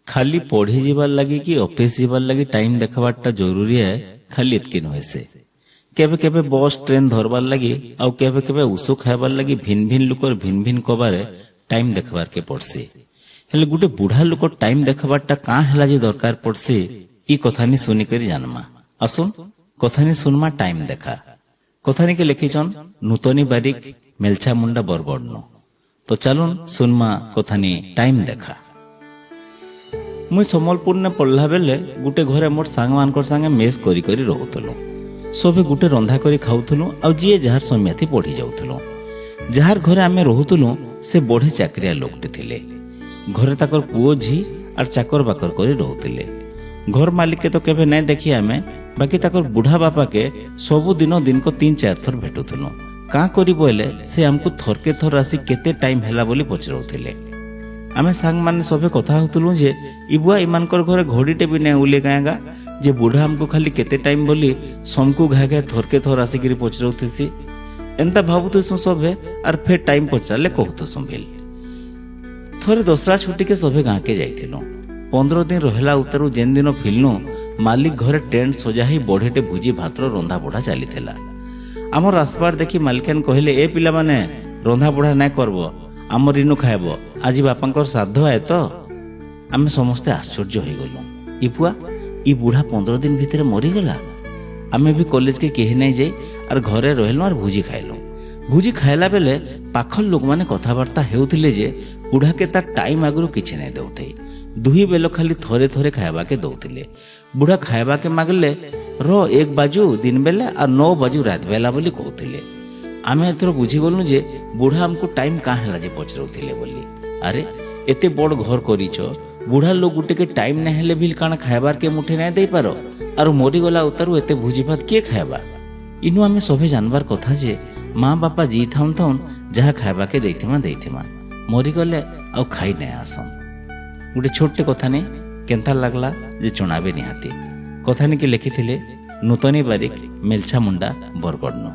खाली पढ़ी जीवार लगी कि ऑफिस जीवार लगी टाइम देखवाटा जरूरी है खाली एतकी नुहे से केबे केबे बस ट्रेन धरबार लगी आउ केबे केबे उषो खाइबार लगी भिन्न भिन्न लोकर भिन्न भिन्न कबारे टाइम देखबार के पड़सी हेले गुटे बुढ़ा लोक टाइम देखबारटा का हैला जे दरकार पड़सी ई कथानी सुनी करी जानमा असुन कथानी सुनमा टाइम देखा कथानी के लिखिछन नूतनी बारिक मेलछा मुंडा बरगड़नो तो चलुन सुनमा कथानी टाइम देखा मुई सम्बलपुर ने पढ़ला बेले गुटे घरे मोर सांग मानकर संगे मेस करी करी रहउतलु सबे गुटे रंधा करी खाउतलु आ जीए जहार समियाथी पढ़ी जाउतलु जहार घरे आमे रहउतलु से बड़े चाकरिया लोकटे थिले घरे ताकर पुओ झी आर चाकर बाकर करी रहउतिले घर मालिक के तो केबे नै देखी आमे बाकी ताकर बुढ़ा बापा के सबु दिनो दिन को 3-4 थर भेटुथुनु का करी बोले से हमको थर के थर आसी केते टाइम हैला बोली पचरउतिले आमे सांग माने सबे कथा होतलु जे इबुआ इमानकर घरे घड़ीटे भी नै उले गायगा जे बुढ़ा हमको खाली केते टाइम बोली समकु घा घा थर के थर आसी गिरी पचरउतिसी एंता भाबुतसु सबे आर फेर टाइम पचराले कहतसु भेल थोड़े दसरा छुट्टी के सबे गाँ के जाइथिलु 15 दिन रहला उतरु जेन दिन फिलनु मालिक घरे टेंट सजाही बढ़ेटे भुजी भातर रंधा बुढ़ा चली आमर आसबार देखी मालिकान कहले ए पिला माने रंधा बुढ़ा नाय करबो आमर इनु खाइबो आज बापांकर श्राद्ध आए तो आमे समस्ते आश्चर्य हो गलु इपुआ ई बुढ़ा 15 दिन भितर मरी गला आमे भी कॉलेज के केही नै जाई आर घरे रहलु आर भुजी खाइलु भुजी खाइला बेले पाखर लोक माने कथाबार्ता हेउथिले जे बुढ़ा के तार टाइम आगुरु किछि नै देउथै दुही बेलो खाली थोरे थोरे खाइबा के दउथिले बुढ़ा खाइबा के मागले रो 1 बाजू दिन बेला और 9 बाजू रात बेला बोली कहउथिले आमे एथरो बुझी गलु जे बुढ़ा हमको टाइम का हैला जे पचरउथिले बोली अरे एते बड़ घर करिछो बुढ़ा लोग गुटे के टाइम नै हेले बिल काना खाइबार के मुठे नै देई पारो आरो मरी गला उतारु एते भुजी भात के खाइबा इनु आमे सभे जानबार कथा जे माँ बापा जी थाउन थाउन जहा खाइबा के देइथिमा मरी गले आ खाई नै आसन गोटे छोटे कथा नहीं केंता लगला जे चुनावे निहाती कथानी के लिखिथिले नूतनी बारिक मेलछा मुंडा बरगड़नो।